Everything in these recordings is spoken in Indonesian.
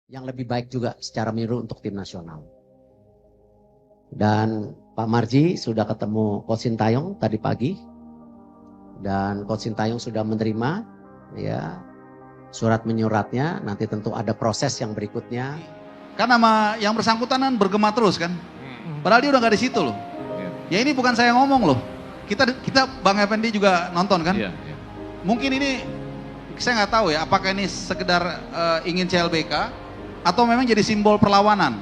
yang lebih baik juga secara menyeluruh untuk tim nasional. Dan Pak Marji sudah ketemu Coach Sintayong tadi pagi, dan Coach Sintayong sudah menerima ya surat menyuratnya. Nanti tentu ada proses yang berikutnya. Kan nama yang bersangkutan kan bergema terus kan, padahal dia udah nggak di situ loh. Ya ini bukan saya ngomong loh, kita Bang Effendi juga nonton kan. Mungkin ini saya nggak tahu ya, apakah ini sekedar ingin CLBK atau memang jadi simbol perlawanan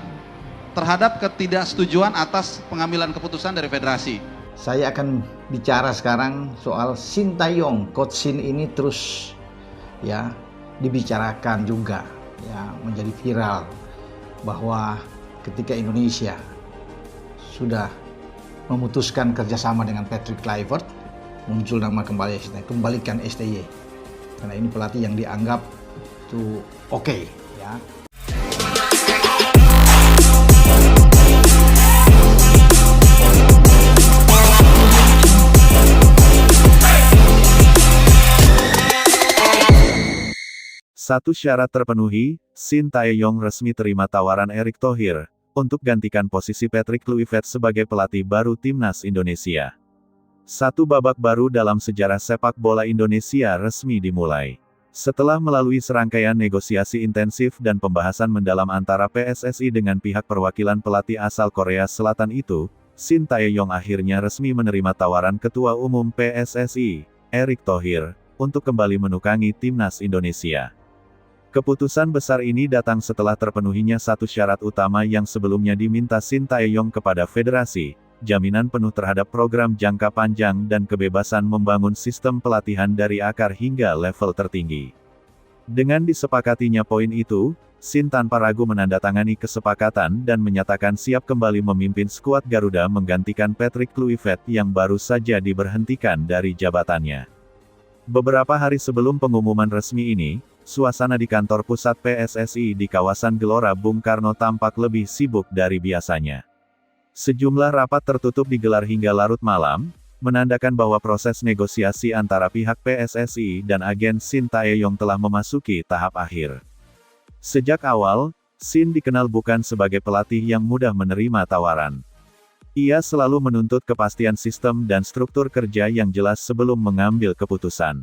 terhadap ketidaksetujuan atas pengambilan keputusan dari federasi. Saya akan bicara sekarang soal Sintayong. Coach Sin ini terus ya dibicarakan juga ya, menjadi viral bahwa ketika Indonesia sudah memutuskan kerjasama dengan Patrick Kluivert, muncul nama kembalikan STY, karena ini pelatih yang dianggap itu oke ya. Satu syarat terpenuhi, Sintayong resmi terima tawaran Erick Thohir untuk gantikan posisi Patrick Kluivert sebagai pelatih baru timnas Indonesia. Satu babak baru dalam sejarah sepak bola Indonesia resmi dimulai. Setelah melalui serangkaian negosiasi intensif dan pembahasan mendalam antara PSSI dengan pihak perwakilan pelatih asal Korea Selatan itu, Sintayong akhirnya resmi menerima tawaran Ketua Umum PSSI, Erick Thohir, untuk kembali menukangi timnas Indonesia. Keputusan besar ini datang setelah terpenuhinya satu syarat utama yang sebelumnya diminta Sintayong kepada federasi, jaminan penuh terhadap program jangka panjang dan kebebasan membangun sistem pelatihan dari akar hingga level tertinggi. Dengan disepakatinya poin itu, Sin tanpa ragu menandatangani kesepakatan dan menyatakan siap kembali memimpin skuad Garuda menggantikan Patrick Kluivert yang baru saja diberhentikan dari jabatannya. Beberapa hari sebelum pengumuman resmi ini, suasana di kantor pusat PSSI di kawasan Gelora Bung Karno tampak lebih sibuk dari biasanya. Sejumlah rapat tertutup digelar hingga larut malam, menandakan bahwa proses negosiasi antara pihak PSSI dan agen Sintayong telah memasuki tahap akhir. Sejak awal, Sin dikenal bukan sebagai pelatih yang mudah menerima tawaran. Ia selalu menuntut kepastian sistem dan struktur kerja yang jelas sebelum mengambil keputusan.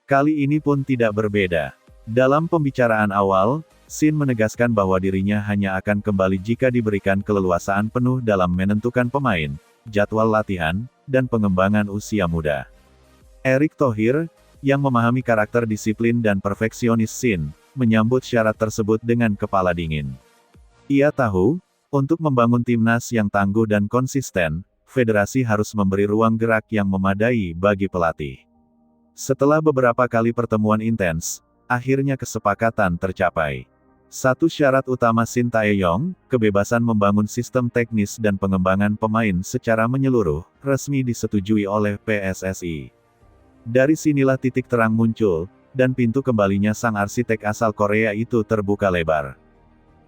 Kali ini pun tidak berbeda. Dalam pembicaraan awal, Sin menegaskan bahwa dirinya hanya akan kembali jika diberikan keleluasaan penuh dalam menentukan pemain, jadwal latihan, dan pengembangan usia muda. Erick Thohir, yang memahami karakter disiplin dan perfeksionis Sin, menyambut syarat tersebut dengan kepala dingin. Ia tahu, untuk membangun timnas yang tangguh dan konsisten, federasi harus memberi ruang gerak yang memadai bagi pelatih. Setelah beberapa kali pertemuan intens, akhirnya kesepakatan tercapai. Satu syarat utama Sintayong, kebebasan membangun sistem teknis dan pengembangan pemain secara menyeluruh, resmi disetujui oleh PSSI. Dari sinilah titik terang muncul, dan pintu kembalinya sang arsitek asal Korea itu terbuka lebar.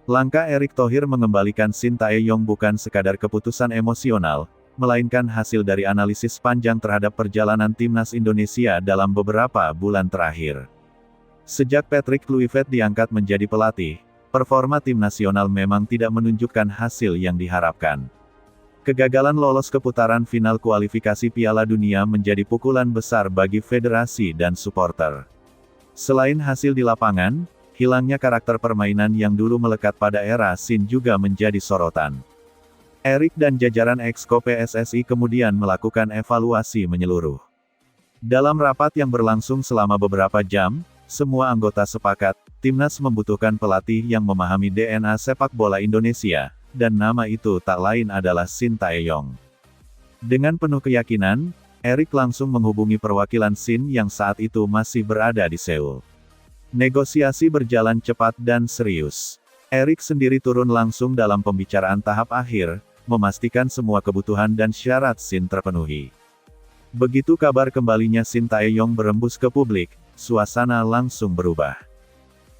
Langkah Erick Thohir mengembalikan Sintayong bukan sekadar keputusan emosional, melainkan hasil dari analisis panjang terhadap perjalanan timnas Indonesia dalam beberapa bulan terakhir. Sejak Patrick Kluivert diangkat menjadi pelatih, performa tim nasional memang tidak menunjukkan hasil yang diharapkan. Kegagalan lolos ke putaran final kualifikasi Piala Dunia menjadi pukulan besar bagi federasi dan supporter. Selain hasil di lapangan, hilangnya karakter permainan yang dulu melekat pada era Sin juga menjadi sorotan. Erick dan jajaran Exco PSSI kemudian melakukan evaluasi menyeluruh. Dalam rapat yang berlangsung selama beberapa jam, semua anggota sepakat, timnas membutuhkan pelatih yang memahami DNA sepak bola Indonesia, dan nama itu tak lain adalah Sintayong. Dengan penuh keyakinan, Erick langsung menghubungi perwakilan Sin yang saat itu masih berada di Seoul. Negosiasi berjalan cepat dan serius. Erick sendiri turun langsung dalam pembicaraan tahap akhir, memastikan semua kebutuhan dan syarat Sin terpenuhi. Begitu kabar kembalinya Sintayong berembus ke publik, suasana langsung berubah.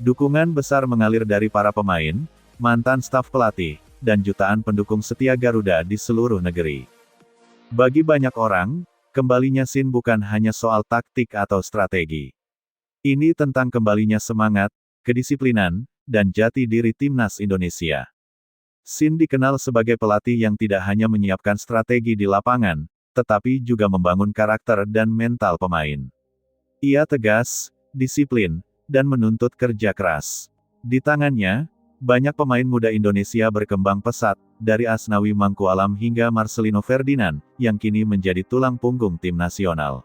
Dukungan besar mengalir dari para pemain, mantan staf pelatih, dan jutaan pendukung setia Garuda di seluruh negeri. Bagi banyak orang, kembalinya Sin bukan hanya soal taktik atau strategi. Ini tentang kembalinya semangat, kedisiplinan, dan jati diri timnas Indonesia. Sin dikenal sebagai pelatih yang tidak hanya menyiapkan strategi di lapangan, tetapi juga membangun karakter dan mental pemain. Ia tegas, disiplin, dan menuntut kerja keras. Di tangannya, banyak pemain muda Indonesia berkembang pesat, dari Asnawi Mangkualam hingga Marcelino Ferdinand, yang kini menjadi tulang punggung tim nasional.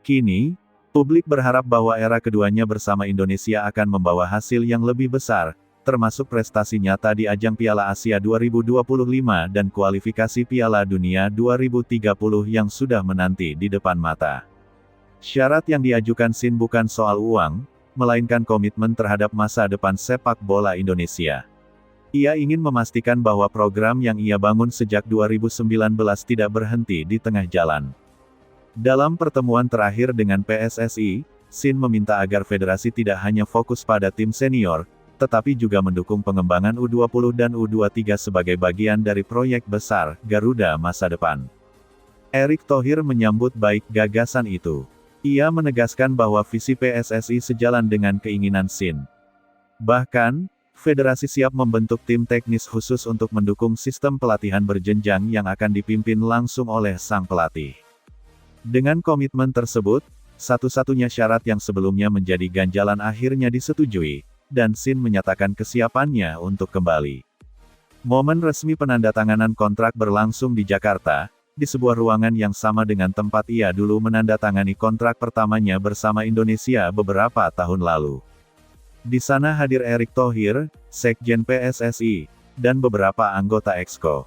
Kini, publik berharap bahwa era keduanya bersama Indonesia akan membawa hasil yang lebih besar, termasuk prestasi nyata di ajang Piala Asia 2025 dan kualifikasi Piala Dunia 2030 yang sudah menanti di depan mata. Syarat yang diajukan Sin bukan soal uang, melainkan komitmen terhadap masa depan sepak bola Indonesia. Ia ingin memastikan bahwa program yang ia bangun sejak 2019 tidak berhenti di tengah jalan. Dalam pertemuan terakhir dengan PSSI, Sin meminta agar federasi tidak hanya fokus pada tim senior, tetapi juga mendukung pengembangan U20 dan U23 sebagai bagian dari proyek besar Garuda masa depan. Erick Thohir menyambut baik gagasan itu. Ia menegaskan bahwa visi PSSI sejalan dengan keinginan Sin. Bahkan, federasi siap membentuk tim teknis khusus untuk mendukung sistem pelatihan berjenjang yang akan dipimpin langsung oleh sang pelatih. Dengan komitmen tersebut, satu-satunya syarat yang sebelumnya menjadi ganjalan akhirnya disetujui, dan Sin menyatakan kesiapannya untuk kembali. Momen resmi penandatanganan kontrak berlangsung di Jakarta, di sebuah ruangan yang sama dengan tempat ia dulu menandatangani kontrak pertamanya bersama Indonesia beberapa tahun lalu. Di sana hadir Erick Thohir, Sekjen PSSI, dan beberapa anggota Exco.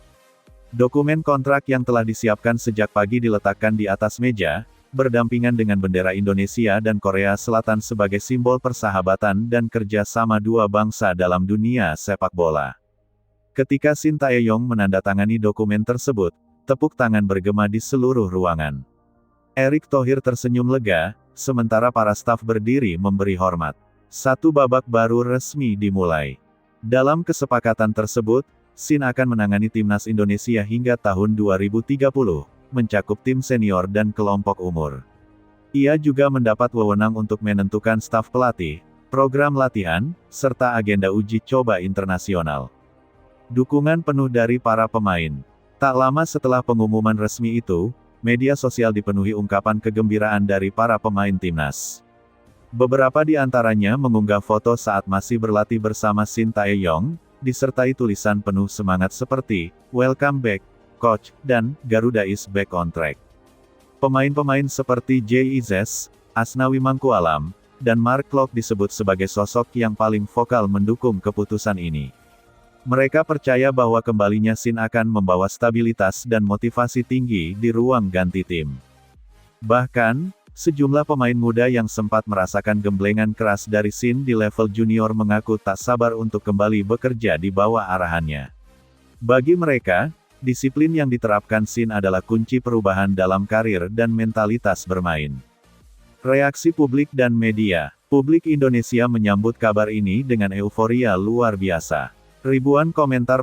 Dokumen kontrak yang telah disiapkan sejak pagi diletakkan di atas meja, berdampingan dengan bendera Indonesia dan Korea Selatan sebagai simbol persahabatan dan kerja sama dua bangsa dalam dunia sepak bola. Ketika Shin Tae-yong menandatangani dokumen tersebut, tepuk tangan bergema di seluruh ruangan. Erick Thohir tersenyum lega, sementara para staf berdiri memberi hormat. Satu babak baru resmi dimulai. Dalam kesepakatan tersebut, Shin akan menangani timnas Indonesia hingga tahun 2030, mencakup tim senior dan kelompok umur. Ia juga mendapat wewenang untuk menentukan staf pelatih, program latihan, serta agenda uji coba internasional. Dukungan penuh dari para pemain. Tak lama setelah pengumuman resmi itu, media sosial dipenuhi ungkapan kegembiraan dari para pemain timnas. Beberapa di antaranya mengunggah foto saat masih berlatih bersama Shin Tae-yong, disertai tulisan penuh semangat seperti, "Welcome back, Coach," dan "Garuda is back on track." Pemain-pemain seperti Jay Izes, Asnawi Mangkualam, dan Mark Klok disebut sebagai sosok yang paling vokal mendukung keputusan ini. Mereka percaya bahwa kembalinya Shin akan membawa stabilitas dan motivasi tinggi di ruang ganti tim. Bahkan, sejumlah pemain muda yang sempat merasakan gemblengan keras dari Shin di level junior mengaku tak sabar untuk kembali bekerja di bawah arahannya. Bagi mereka, disiplin yang diterapkan Shin adalah kunci perubahan dalam karir dan mentalitas bermain. Reaksi publik dan media. Publik Indonesia menyambut kabar ini dengan euforia luar biasa. Ribuan komentar